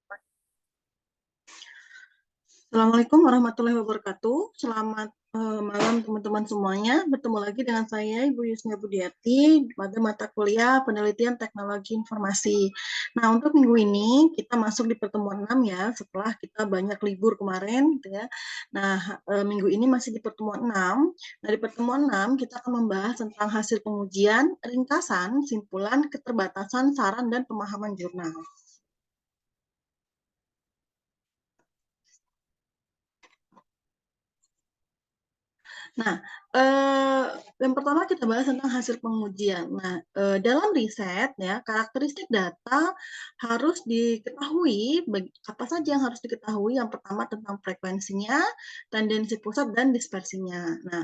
Assalamualaikum warahmatullahi wabarakatuh. Selamat malam teman-teman semuanya. Bertemu lagi dengan saya Ibu Yusnia Budiati pada mata kuliah Penelitian Teknologi Informasi. Nah, untuk minggu ini kita masuk di pertemuan 6 ya, setelah kita banyak libur kemarin gitu ya. Nah, minggu ini masih di pertemuan 6. Nah, di pertemuan 6 kita akan membahas tentang hasil pengujian, ringkasan, simpulan, keterbatasan, saran, dan pemahaman jurnal. Nah, yang pertama kita bahas tentang hasil pengujian. Nah, dalam riset ya, karakteristik data harus diketahui, apa saja yang harus diketahui. Yang pertama tentang frekuensinya, tendensi pusat, dan dispersinya. Nah,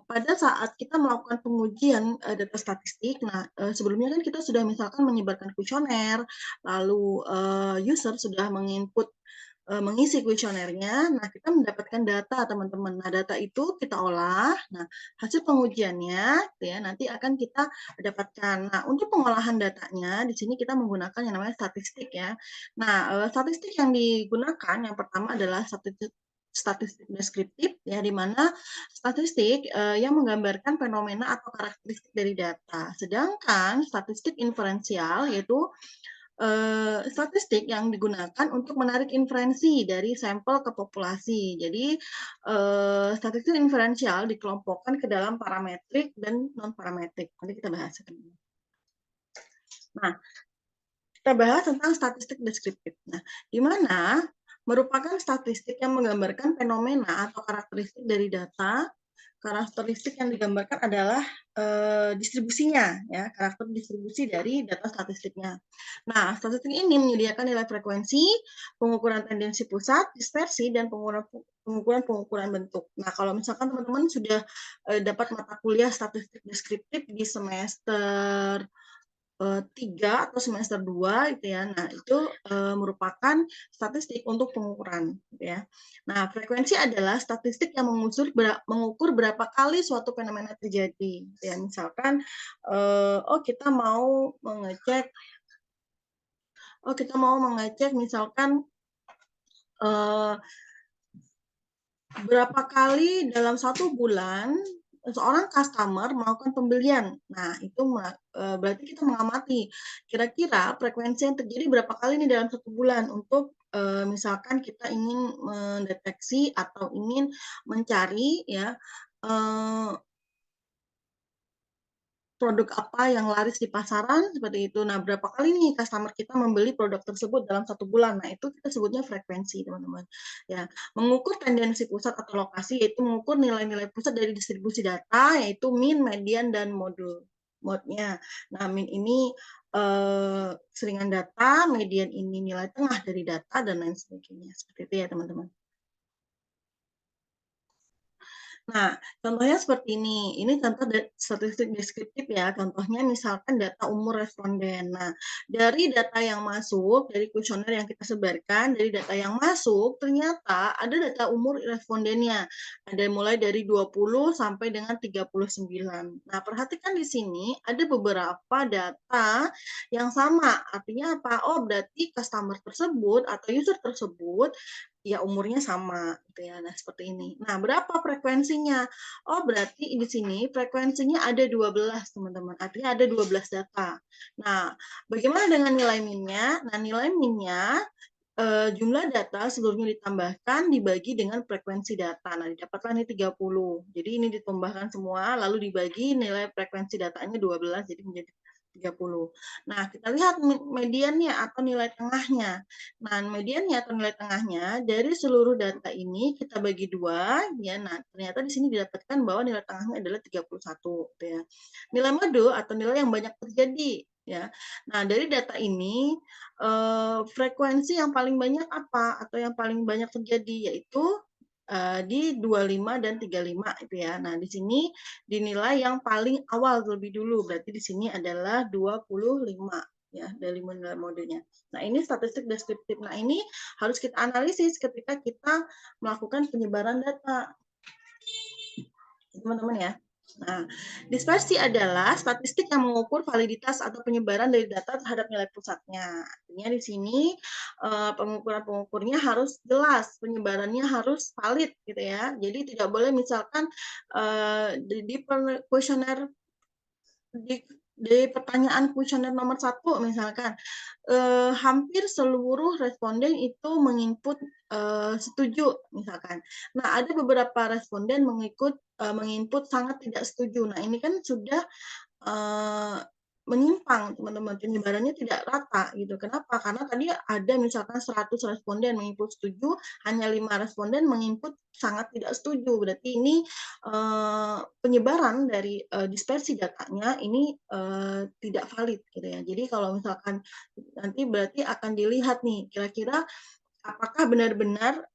pada saat kita melakukan pengujian data statistik, nah sebelumnya kan kita sudah misalkan menyebarkan kuesioner, lalu user sudah mengisi kuesionernya, nah kita mendapatkan data teman-teman. Nah data itu kita olah, nah hasil pengujiannya ya nanti akan kita dapatkan. Nah untuk pengolahan datanya di sini kita menggunakan yang namanya statistik ya. Nah statistik yang digunakan yang pertama adalah statistik deskriptif ya, di mana statistik yang menggambarkan fenomena atau karakteristik dari data. Sedangkan statistik inferensial yaitu statistik yang digunakan untuk menarik inferensi dari sampel ke populasi. Jadi, statistik inferensial dikelompokkan ke dalam parametrik dan non-parametrik. Nanti kita bahas. Nah, kita bahas tentang statistik deskriptif. Nah, di mana merupakan statistik yang menggambarkan fenomena atau karakteristik dari data. Karakteristik yang digambarkan adalah distribusinya, ya, karakter distribusi dari data statistiknya. Nah, statistik ini menyediakan nilai frekuensi, pengukuran tendensi pusat, dispersi, dan pengukuran bentuk. Nah, kalau misalkan teman-teman sudah dapat mata kuliah statistik deskriptif di semester 3 atau semester 2 gitu ya. Nah, itu merupakan statistik untuk pengukuran gitu ya. Nah, frekuensi adalah statistik yang mengukur berapa kali suatu fenomena terjadi. Gitu ya. Misalkan kita mau mengecek misalkan berapa kali dalam satu bulan seorang customer melakukan pembelian. Nah, itu berarti kita mengamati kira-kira frekuensi yang terjadi berapa kali nih dalam satu bulan untuk misalkan kita ingin mendeteksi atau ingin mencari ya produk apa yang laris di pasaran seperti itu. Nah, berapa kali nih customer kita membeli produk tersebut dalam satu bulan? Nah, itu kita sebutnya frekuensi, teman-teman. Ya, mengukur tendensi pusat atau lokasi yaitu mengukur nilai-nilai pusat dari distribusi data yaitu mean, median, dan mode-nya. Nah, mean ini seringan data, median ini nilai tengah dari data dan lain sebagainya. Seperti itu ya, teman-teman. Nah, contohnya seperti ini. Ini contoh statistik deskriptif ya. Contohnya misalkan data umur responden. Nah, dari data yang masuk, dari kuesioner yang kita sebarkan, dari data yang masuk, ternyata ada data umur respondennya. Ada mulai dari 20 sampai dengan 39. Nah, perhatikan di sini ada beberapa data yang sama. Artinya apa? Oh, berarti customer tersebut atau user tersebut ya umurnya sama gitu ya. Nah, seperti ini. Nah, berapa frekuensinya? Oh, berarti di sini frekuensinya ada 12, teman-teman. Artinya ada 12 data. Nah, bagaimana dengan nilai min-nya? Nah, nilai min-nya jumlah data sebelumnya ditambahkan dibagi dengan frekuensi data. Nah, didapatlah ini 30. Jadi ini ditambahkan semua lalu dibagi nilai frekuensi datanya 12 jadi menjadi 30. Nah, kita lihat mediannya atau nilai tengahnya. Nah, mediannya atau nilai tengahnya dari seluruh data ini kita bagi dua, ya. Nah, ternyata di sini didapatkan bahwa nilai tengahnya adalah 31, gitu ya. Nilai mode atau nilai yang banyak terjadi, ya. Nah, dari data ini frekuensi yang paling banyak apa atau yang paling banyak terjadi yaitu di 25 dan 35 itu ya. Nah, di sini dinilai yang paling awal terlebih dulu. Berarti di sini adalah 25 ya dari nilai modenya. Nah, ini statistik deskriptif. Nah, ini harus kita analisis ketika kita melakukan penyebaran data. Teman-teman ya. Nah, dispersi adalah statistik yang mengukur validitas atau penyebaran dari data terhadap nilai pusatnya. Artinya di sini pengukuran-pengukurnya harus jelas, penyebarannya harus valid gitu ya. Jadi tidak boleh misalkan di kuesioner di pertanyaan kuesioner nomor 1 misalkan, hampir seluruh responden itu menginput, setuju misalkan. Nah, ada beberapa responden menginput sangat tidak setuju. Nah, ini kan sudah Eee, menyimpang teman-teman, penyebarannya tidak rata gitu. Kenapa? Karena tadi ada misalkan 100 responden menginput setuju, hanya 5 responden menginput sangat tidak setuju. Berarti ini, penyebaran dari, dispersi datanya ini, tidak valid gitu ya. Jadi kalau misalkan nanti berarti akan dilihat nih, kira-kira apakah benar-benar,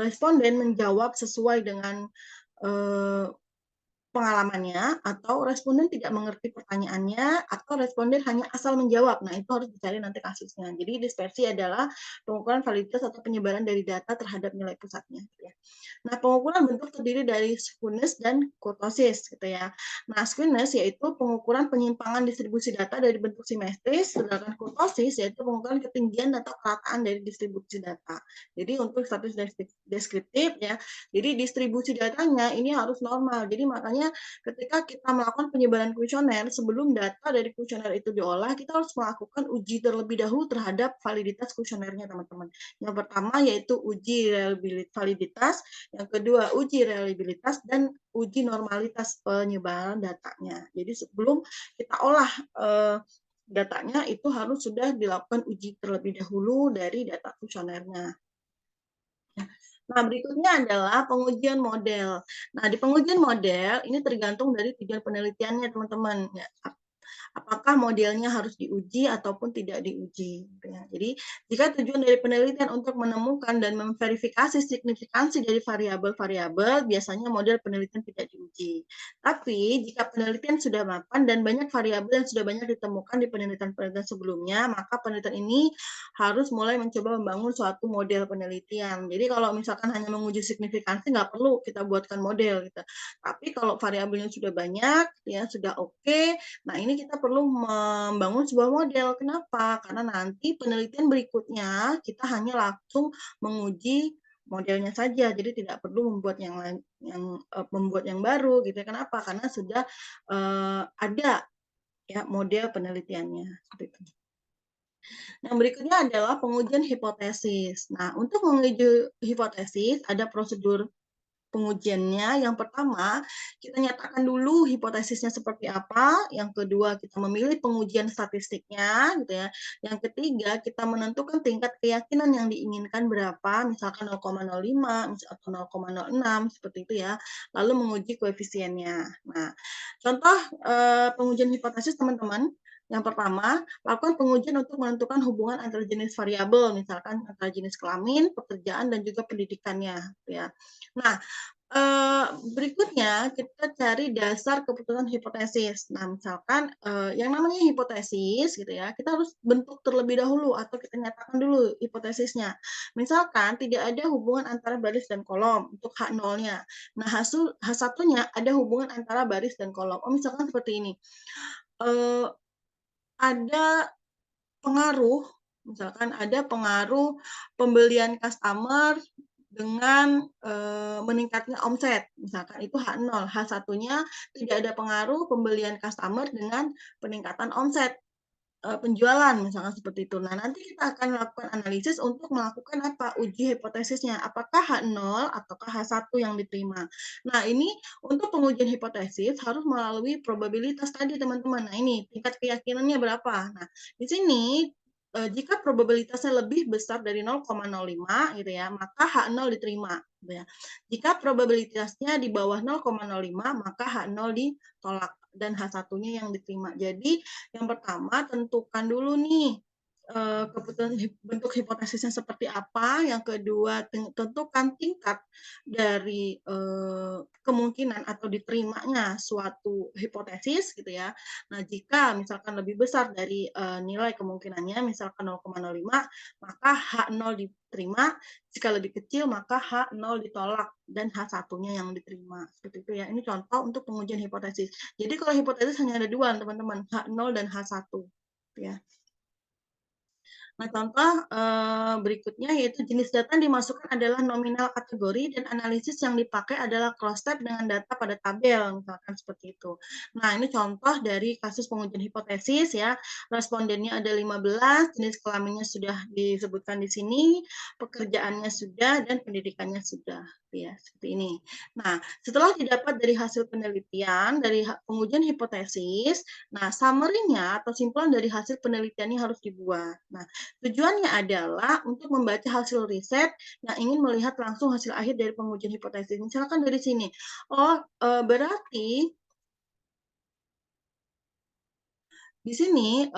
responden menjawab sesuai dengan, eee pengalamannya, atau responden tidak mengerti pertanyaannya, atau responden hanya asal menjawab. Nah, itu harus dicari nanti kasusnya. Jadi dispersi adalah pengukuran validitas atau penyebaran dari data terhadap nilai pusatnya, gitu ya. Nah, pengukuran bentuk terdiri dari skewness dan kurtosis, gitu ya. Nah, skewness yaitu pengukuran penyimpangan distribusi data dari bentuk simetris, sedangkan kurtosis yaitu pengukuran ketinggian atau kerataan dari distribusi data. Jadi untuk status deskriptif ya, jadi distribusi datanya ini harus normal. Jadi makanya ketika kita melakukan penyebaran kuesioner, sebelum data dari kuesioner itu diolah, kita harus melakukan uji terlebih dahulu terhadap validitas kuesionernya, teman-teman. Yang pertama yaitu uji validitas, yang kedua uji reliabilitas, dan uji normalitas penyebaran datanya. Jadi sebelum kita olah datanya itu harus sudah dilakukan uji terlebih dahulu dari data kuesionernya. Nah, berikutnya adalah pengujian model. Nah, di pengujian model ini tergantung dari tujuan penelitiannya, teman-teman. Ya, apakah modelnya harus diuji ataupun tidak diuji. Gitu ya. Jadi, jika tujuan dari penelitian untuk menemukan dan memverifikasi signifikansi dari variabel-variabel, biasanya model penelitian tidak diuji. Tapi, jika penelitian sudah mapan dan banyak variabel yang sudah banyak ditemukan di penelitian-penelitian sebelumnya, maka penelitian ini harus mulai mencoba membangun suatu model penelitian. Jadi, kalau misalkan hanya menguji signifikansi, nggak perlu kita buatkan model. Gitu. Tapi, kalau variabelnya sudah banyak, ya sudah oke, nah, ini kita perlu membangun sebuah model. Kenapa? Karena nanti penelitian berikutnya kita hanya langsung menguji modelnya saja, jadi tidak perlu membuat yang lain, membuat yang baru gitu ya. Kenapa? Karena sudah ada ya model penelitiannya seperti itu. Yang berikutnya adalah pengujian hipotesis. Nah, untuk menguji hipotesis ada prosedur pengujiannya. Yang pertama, kita nyatakan dulu hipotesisnya seperti apa. Yang kedua, kita memilih pengujian statistiknya, gitu ya. Yang ketiga, kita menentukan tingkat keyakinan yang diinginkan berapa, misalkan 0,05 atau 0,06 seperti itu ya. Lalu menguji koefisiennya. Nah, contoh pengujian hipotesis teman-teman. Yang pertama, lakukan pengujian untuk menentukan hubungan antar jenis variabel, misalkan antara jenis kelamin, pekerjaan, dan juga pendidikannya. Ya. Nah, berikutnya kita cari dasar keputusan hipotesis. Nah, misalkan yang namanya hipotesis gitu ya, kita harus bentuk terlebih dahulu atau kita nyatakan dulu hipotesisnya. Misalkan tidak ada hubungan antara baris dan kolom untuk H0-nya. Nah, H1-nya ada hubungan antara baris dan kolom. Oh, misalkan seperti ini. Eh, ada pengaruh, misalkan ada pengaruh pembelian customer dengan meningkatnya omset, misalkan itu H0, H1-nya tidak ada pengaruh pembelian customer dengan peningkatan omset penjualan, misalkan seperti itu. Nah, nanti kita akan melakukan analisis untuk melakukan apa? Uji hipotesisnya. Apakah H0 ataukah H1 yang diterima. Nah, ini untuk pengujian hipotesis harus melalui probabilitas tadi, teman-teman. Nah, ini tingkat keyakinannya berapa. Nah, di sini jika probabilitasnya lebih besar dari 0,05 gitu ya, maka H0 diterima. Gitu ya. Jika probabilitasnya di bawah 0,05, maka H0 ditolak dan H1-nya yang diterima. Jadi yang pertama tentukan dulu nih kebutuhan bentuk hipotesisnya seperti apa, yang kedua tentukan tingkat dari, kemungkinan atau diterimanya suatu hipotesis gitu ya. Nah, jika misalkan lebih besar dari, nilai kemungkinannya misalkan 0,05 maka H0 diterima, jika lebih kecil maka H0 ditolak dan H1-nya yang diterima, seperti itu ya. Ini contoh untuk pengujian hipotesis. Jadi kalau hipotesis hanya ada 2 teman-teman, H0 dan H1 ya. Nah, contoh berikutnya yaitu jenis data yang dimasukkan adalah nominal kategori dan analisis yang dipakai adalah cross-tab dengan data pada tabel, misalkan seperti itu. Nah, ini contoh dari kasus pengujian hipotesis ya. Respondennya ada 15, jenis kelaminnya sudah disebutkan di sini, pekerjaannya sudah, dan pendidikannya sudah. Ya, seperti ini. Nah, setelah didapat dari hasil penelitian, dari pengujian hipotesis, nah summary-nya atau simpulan dari hasil penelitiannya harus dibuat. Nah, tujuannya adalah untuk membaca hasil riset yang ingin melihat langsung hasil akhir dari pengujian hipotesis. Misalkan dari sini, oh berarti di sini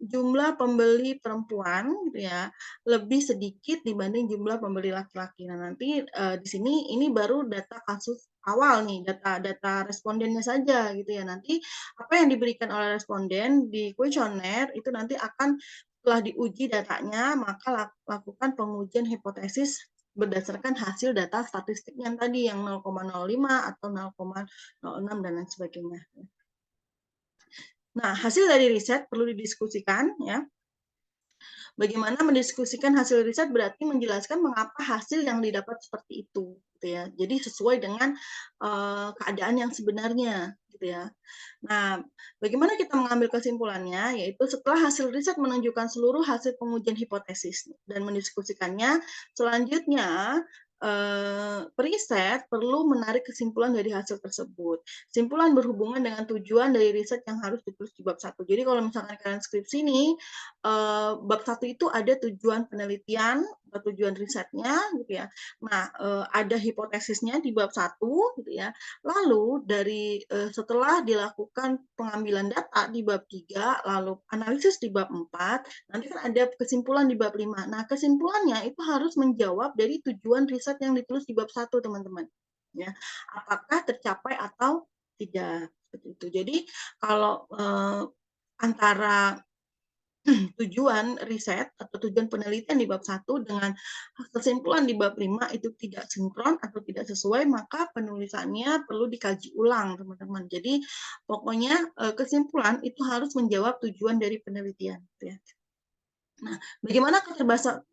jumlah pembeli perempuan gitu ya lebih sedikit dibanding jumlah pembeli laki-laki. Nah, nanti di sini ini baru data kasus awal nih, data respondennya saja gitu ya. Nanti apa yang diberikan oleh responden di kuesioner itu nanti akan setelah diuji datanya, maka lakukan pengujian hipotesis berdasarkan hasil data statistik yang tadi yang 0,05 atau 0,06 dan lain sebagainya. Nah, hasil dari riset perlu didiskusikan ya. Bagaimana mendiskusikan hasil riset berarti menjelaskan mengapa hasil yang didapat seperti itu, gitu ya. Jadi sesuai dengan keadaan yang sebenarnya, gitu ya. Nah, bagaimana kita mengambil kesimpulannya? Yaitu setelah hasil riset menunjukkan seluruh hasil pengujian hipotesis dan mendiskusikannya, selanjutnya periset perlu menarik kesimpulan dari hasil tersebut. Simpulan berhubungan dengan tujuan dari riset yang harus ditulis di bab 1. Jadi kalau misalkan kalian skripsi nih, bab 1 itu ada tujuan penelitian, tujuan risetnya gitu ya. Nah, ada hipotesisnya di bab 1 gitu ya. Lalu dari setelah dilakukan pengambilan data di bab 3, lalu analisis di bab 4, nanti kan ada kesimpulan di bab 5. Nah, kesimpulannya itu harus menjawab dari tujuan riset yang ditulis di bab 1, teman-teman. Ya. Apakah tercapai atau tidak seperti itu. Jadi kalau antara tujuan riset atau tujuan penelitian di bab 1 dengan kesimpulan di bab 5 itu tidak sinkron atau tidak sesuai, maka penulisannya perlu dikaji ulang, teman-teman. Jadi pokoknya kesimpulan itu harus menjawab tujuan dari penelitian. Gitu ya. Nah, bagaimana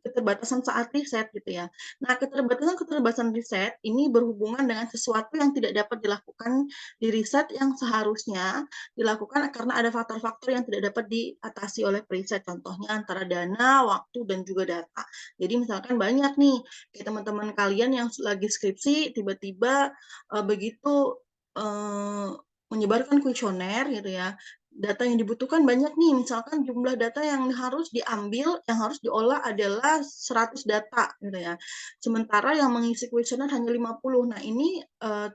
keterbatasan saat riset gitu ya. Nah, keterbatasan riset ini berhubungan dengan sesuatu yang tidak dapat dilakukan di riset yang seharusnya dilakukan karena ada faktor-faktor yang tidak dapat diatasi oleh periset. Contohnya antara dana, waktu, dan juga data. Jadi misalkan banyak nih, kayak teman-teman kalian yang lagi skripsi, tiba-tiba begitu menyebarkan kuesioner gitu ya, data yang dibutuhkan banyak nih, misalkan jumlah data yang harus diambil, yang harus diolah adalah 100 data gitu ya. Sementara yang mengisi kuesioner hanya 50. Nah, ini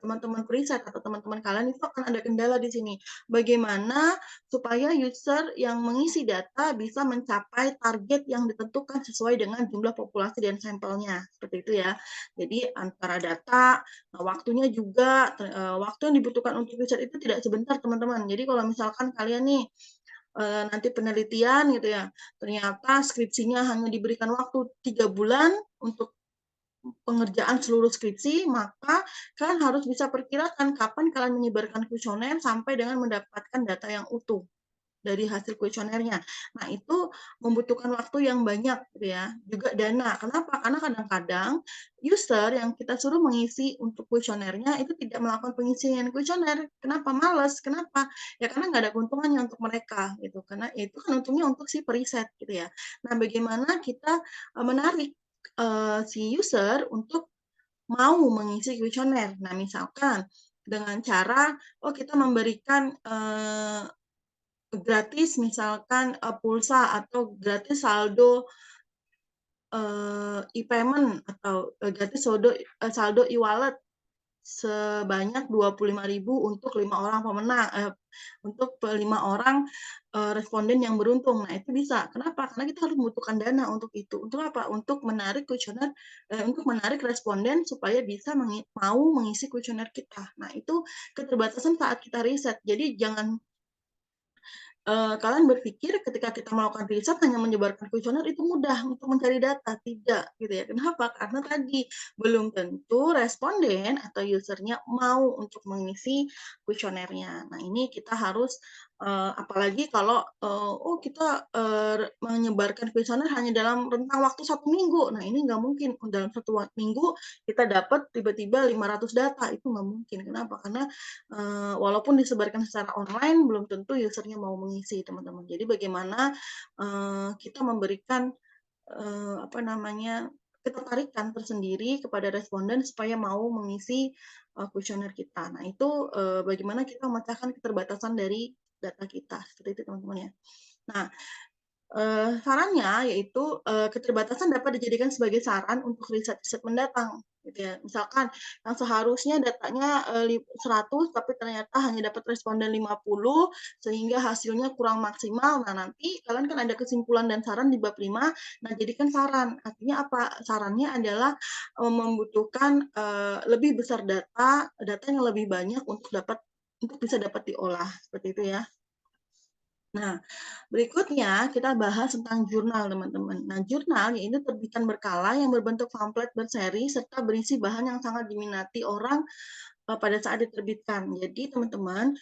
teman-teman periset atau teman-teman kalian itu akan ada kendala di sini. Bagaimana supaya user yang mengisi data bisa mencapai target yang ditentukan sesuai dengan jumlah populasi dan sampelnya. Seperti itu ya. Jadi antara data, waktunya juga, waktu yang dibutuhkan untuk riset itu tidak sebentar, teman-teman. Jadi kalau misalkan kalian nih nanti penelitian gitu ya, ternyata skripsinya hanya diberikan waktu 3 bulan untuk pengerjaan seluruh skripsi, maka kalian harus bisa perkirakan kapan kalian menyebarkan kuesioner sampai dengan mendapatkan data yang utuh dari hasil kuesionernya. Nah, itu membutuhkan waktu yang banyak gitu ya, juga dana. Kenapa? Karena kadang-kadang user yang kita suruh mengisi untuk kuesionernya itu tidak melakukan pengisian kuesioner. Kenapa? Males. Kenapa? Ya karena nggak ada keuntungannya untuk mereka gitu. Karena itu kan untungnya untuk si periset gitu ya. Nah, bagaimana kita menarik si user untuk mau mengisi kuesioner. Nah, misalkan dengan cara kita memberikan gratis misalkan pulsa atau gratis saldo e-payment atau gratis saldo e-wallet sebanyak 25.000 untuk 5 orang pemenang, untuk 5 orang, responden yang beruntung. Nah, itu bisa. Kenapa? Karena kita harus membutuhkan dana untuk itu. Untuk apa? Untuk menarik kuesioner, untuk menarik responden supaya bisa mau mengisi kuesioner kita. Nah, itu keterbatasan saat kita riset. Jadi jangan kalian berpikir ketika kita melakukan riset hanya menyebarkan kuesioner itu mudah untuk mencari data, tidak gitu ya. Kenapa? Karena tadi belum tentu responden atau usernya mau untuk mengisi kuesionernya. Nah, ini kita harus apalagi kalau oh kita menyebarkan kuesioner hanya dalam rentang waktu 1 minggu. Nah, ini nggak mungkin dalam 1 minggu kita dapat tiba-tiba 500 data, itu nggak mungkin. Kenapa? Karena walaupun disebarkan secara online belum tentu usernya mau mengisi, teman-teman. Jadi bagaimana kita memberikan apa namanya, ketertarikan tersendiri kepada responden supaya mau mengisi kuesioner kita. Nah, itu bagaimana kita memecahkan keterbatasan dari data kita, seperti itu teman-teman ya. Nah, sarannya yaitu keterbatasan dapat dijadikan sebagai saran untuk riset-riset mendatang, gitu ya. Misalkan yang seharusnya datanya 100 tapi ternyata hanya dapat responden 50 sehingga hasilnya kurang maksimal. Nah, nanti kalian kan ada kesimpulan dan saran di bab 5. Nah, jadikan saran. Artinya apa? Sarannya adalah membutuhkan lebih besar data yang lebih banyak untuk bisa dapat diolah, seperti itu ya. Nah, berikutnya kita bahas tentang jurnal, teman-teman. Nah, jurnal yaitu terbitan berkala yang berbentuk pamflet berseri serta berisi bahan yang sangat diminati orang pada saat diterbitkan. Jadi, teman-teman,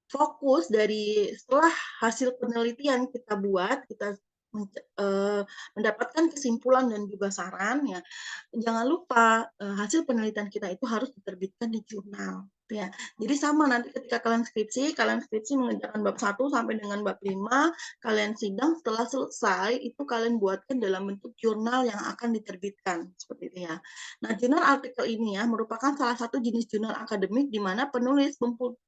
fokus dari setelah hasil penelitian kita buat, kita mendapatkan kesimpulan dan juga saran ya, jangan lupa hasil penelitian kita itu harus diterbitkan di jurnal ya. Jadi sama nanti ketika kalian skripsi mengerjakan bab 1 sampai dengan bab 5, kalian sidang setelah selesai itu kalian buatkan dalam bentuk jurnal yang akan diterbitkan seperti itu ya. Nah, jurnal artikel ini ya merupakan salah satu jenis jurnal akademik di mana penulis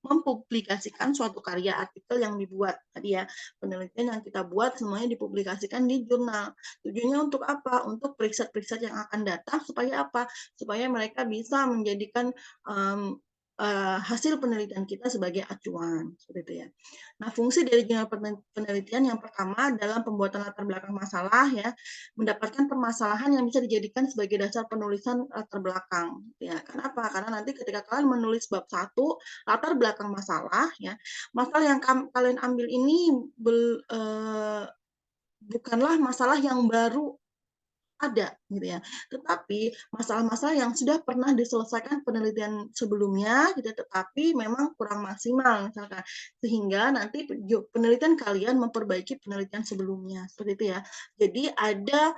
mempublikasikan suatu karya artikel yang dibuat. Tadi ya, penelitian yang kita buat semuanya dipublikasikan di jurnal. Tujuannya untuk apa? Untuk riset-riset yang akan datang supaya apa? Supaya mereka bisa menjadikan hasil penelitian kita sebagai acuan, seperti itu ya. Nah, fungsi dari jurnal penelitian yang pertama dalam pembuatan latar belakang masalah ya, mendapatkan permasalahan yang bisa dijadikan sebagai dasar penulisan latar belakang. Ya, kenapa? Karena nanti ketika kalian menulis bab 1 latar belakang masalah ya, masalah yang kalian ambil ini bukanlah masalah yang baru ada gitu ya. Tetapi masalah-masalah yang sudah pernah diselesaikan penelitian sebelumnya gitu, tetapi memang kurang maksimal misalkan. Sehingga nanti penelitian kalian memperbaiki penelitian sebelumnya, seperti itu ya. Jadi ada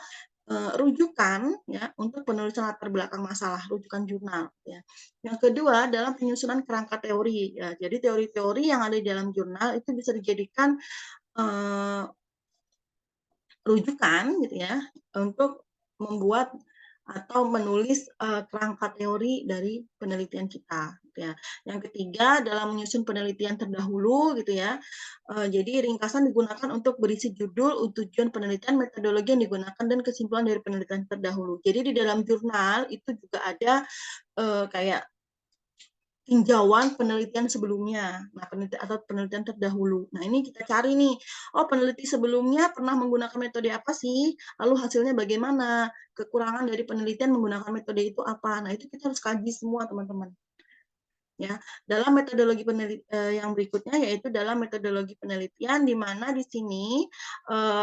rujukan ya untuk penulisan latar belakang masalah, rujukan jurnal ya. Yang kedua dalam penyusunan kerangka teori ya. Jadi teori-teori yang ada di dalam jurnal itu bisa dijadikan rujukan gitu ya untuk membuat atau menulis kerangka teori dari penelitian kita gitu ya. Yang ketiga dalam menyusun penelitian terdahulu gitu ya. Jadi ringkasan digunakan untuk berisi judul, tujuan penelitian, metodologi yang digunakan dan kesimpulan dari penelitian terdahulu. Jadi di dalam jurnal itu juga ada kayak tinjauan penelitian sebelumnya, nah penelitian terdahulu. Nah, ini kita cari nih, oh peneliti sebelumnya pernah menggunakan metode apa sih? Lalu hasilnya bagaimana? Kekurangan dari penelitian menggunakan metode itu apa? Nah, itu kita harus kaji semua, teman-teman. Ya, dalam metodologi yang berikutnya yaitu dalam metodologi penelitian di mana di sini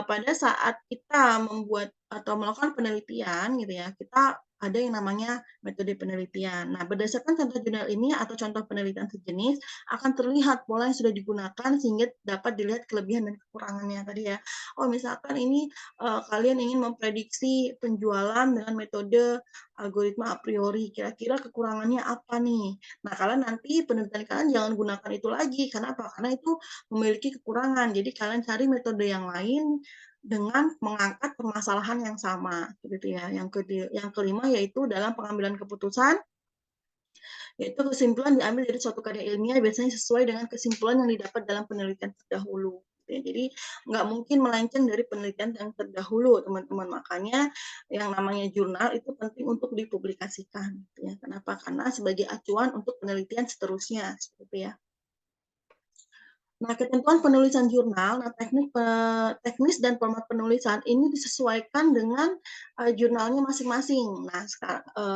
pada saat kita membuat atau melakukan penelitian gitu ya, kita ada yang namanya metode penelitian. Nah, berdasarkan contoh jurnal ini atau contoh penelitian sejenis akan terlihat pola yang sudah digunakan sehingga dapat dilihat kelebihan dan kekurangannya tadi ya. Oh, misalkan ini kalian ingin memprediksi penjualan dengan metode algoritma a priori, kira-kira kekurangannya apa nih? Nah, kalian nanti penelitian kalian jangan gunakan itu lagi. Karena apa? Karena itu memiliki kekurangan. Jadi kalian cari metode yang lain dengan mengangkat permasalahan yang sama, gitu ya. Yang kelima yaitu dalam pengambilan keputusan, yaitu kesimpulan diambil dari suatu karya ilmiah biasanya sesuai dengan kesimpulan yang didapat dalam penelitian terdahulu. ya. Jadi nggak mungkin melenceng dari penelitian yang terdahulu, teman-teman. Makanya yang namanya jurnal itu penting untuk dipublikasikan, gitu ya. Kenapa? Karena sebagai acuan untuk penelitian seterusnya, seperti itu ya. Nah, ketentuan penulisan jurnal, nah teknis dan format penulisan ini disesuaikan dengan jurnalnya masing-masing. Nah,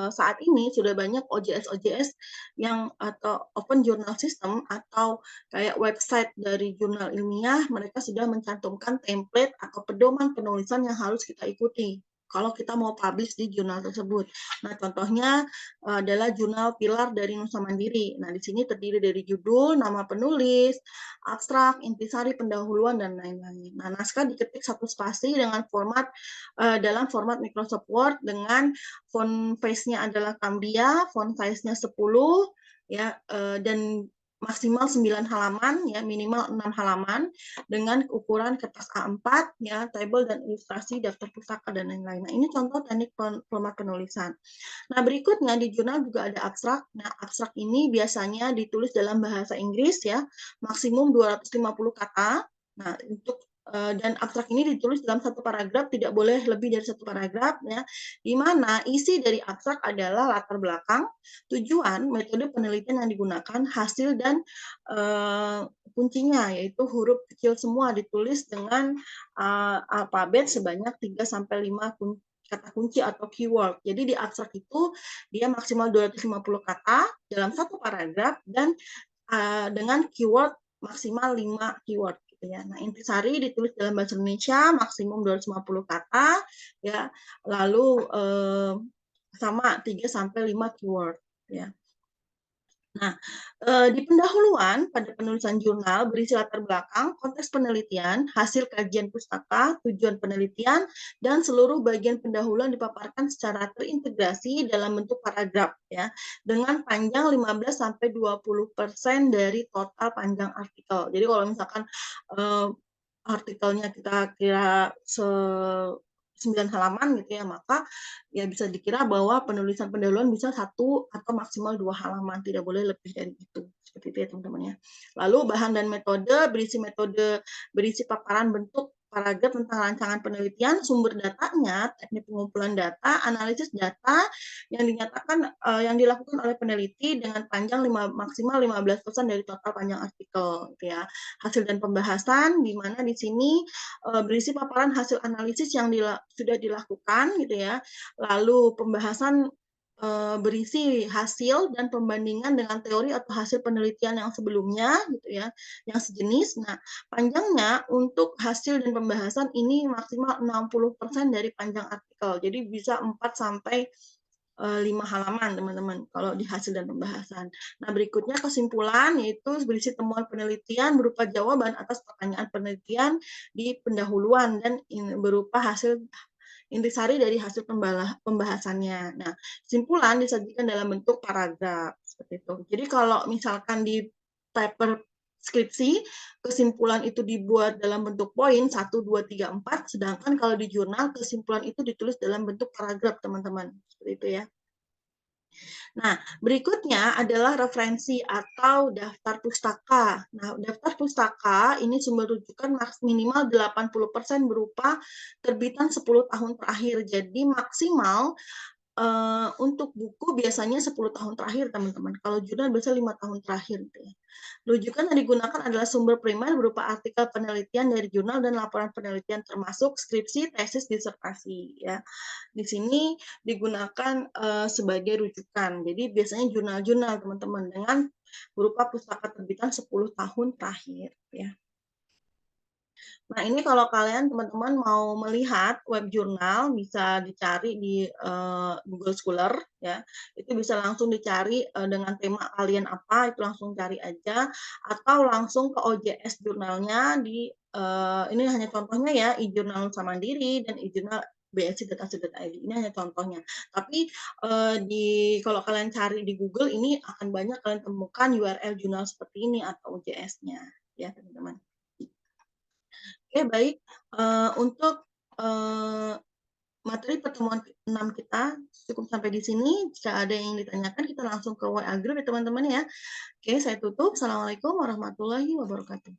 saat ini sudah banyak OJS-OJS yang atau Open Journal System atau kayak website dari jurnal ilmiah, mereka sudah mencantumkan template atau pedoman penulisan yang harus kita ikuti kalau kita mau publish di jurnal tersebut. Nah, contohnya adalah jurnal Pilar dari Nusa Mandiri. Nah, di sini terdiri dari judul, nama penulis, abstrak, intisari, pendahuluan, dan lain-lain. Nah, naskah diketik satu spasi dengan dalam format Microsoft Word dengan font face-nya adalah Cambria, font size-nya 10, ya, dan maksimal 9 halaman, ya, minimal 6 halaman, dengan ukuran kertas A4, ya, tabel dan ilustrasi, daftar pustaka, dan lain-lain. Nah, ini contoh teknik format penulisan. Nah, berikutnya di jurnal juga ada abstrak. Nah, abstrak ini biasanya ditulis dalam bahasa Inggris ya, maksimum 250 kata. Nah, dan abstrak ini ditulis dalam satu paragraf, tidak boleh lebih dari satu paragraf ya, di mana isi dari abstrak adalah latar belakang, tujuan, metode penelitian yang digunakan, hasil, dan kuncinya, yaitu huruf kecil semua ditulis dengan alfabet sebanyak 3 sampai 5 kata kunci atau keyword. Jadi di abstrak itu dia maksimal 250 kata dalam satu paragraf dan dengan keyword maksimal 5 keyword gitu ya. Nah, intisari ditulis dalam bahasa Indonesia maksimum 250 kata ya. Lalu sama 3 sampai 5 keyword ya. Nah, di pendahuluan pada penulisan jurnal berisi latar belakang, konteks penelitian, hasil kajian pustaka, tujuan penelitian, dan seluruh bagian pendahuluan dipaparkan secara terintegrasi dalam bentuk paragraf ya, dengan panjang 15 sampai 20% dari total panjang artikel. Jadi kalau misalkan artikelnya kita kira 9 halaman gitu ya, maka ya bisa dikira bahwa penulisan pendahuluan bisa 1 atau maksimal 2 halaman, tidak boleh lebih dari itu. Seperti itu ya teman-teman ya. Lalu bahan dan metode berisi paparan bentuk paragraf tentang rancangan penelitian, sumber datanya, teknik pengumpulan data, analisis data yang yang dilakukan oleh peneliti dengan panjang maksimal 15% dari total panjang artikel gitu ya. Hasil dan pembahasan di mana di sini berisi paparan hasil analisis yang sudah dilakukan gitu ya. Lalu pembahasan berisi hasil dan pembandingan dengan teori atau hasil penelitian yang sebelumnya gitu ya, yang sejenis. Nah, panjangnya untuk hasil dan pembahasan ini maksimal 60% dari panjang artikel. Jadi bisa 4 sampai 5 halaman teman-teman kalau di hasil dan pembahasan. Nah, berikutnya kesimpulan yaitu berisi temuan penelitian berupa jawaban atas pertanyaan penelitian di pendahuluan dan berupa hasil intisari dari hasil pembahasannya. Nah, kesimpulan disajikan dalam bentuk paragraf seperti itu. Jadi kalau misalkan di paper skripsi, kesimpulan itu dibuat dalam bentuk poin 1, 2, 3, 4, sedangkan kalau di jurnal kesimpulan itu ditulis dalam bentuk paragraf, teman-teman. Seperti itu ya. Nah, berikutnya adalah referensi atau daftar pustaka. Nah, daftar pustaka ini sumber rujukan minimal 80% berupa terbitan 10 tahun terakhir. Jadi maksimal untuk buku biasanya 10 tahun terakhir, teman-teman. Kalau jurnal biasanya 5 tahun terakhir gitu ya. Rujukan yang digunakan adalah sumber primer berupa artikel penelitian dari jurnal dan laporan penelitian termasuk skripsi, tesis, disertasi ya. Di sini digunakan sebagai rujukan. Jadi biasanya jurnal-jurnal teman-teman dengan berupa pustaka terbitan 10 tahun terakhir ya. Nah, ini kalau kalian teman-teman mau melihat web jurnal bisa dicari di Google Scholar ya. Itu bisa langsung dicari dengan tema kalian apa, itu langsung cari aja atau langsung ke OJS jurnalnya di ini hanya contohnya ya, iJurnal Nusa Mandiri dan iJurnal BSI.ac.id. Ini hanya contohnya. Tapi kalau kalian cari di Google ini akan banyak kalian temukan URL jurnal seperti ini atau OJS-nya ya, teman-teman. Oke, baik. Untuk materi pertemuan 6 kita cukup sampai di sini. Jika ada yang ditanyakan, kita langsung ke WA Group ya teman-teman ya. Oke, saya tutup. Assalamualaikum warahmatullahi wabarakatuh.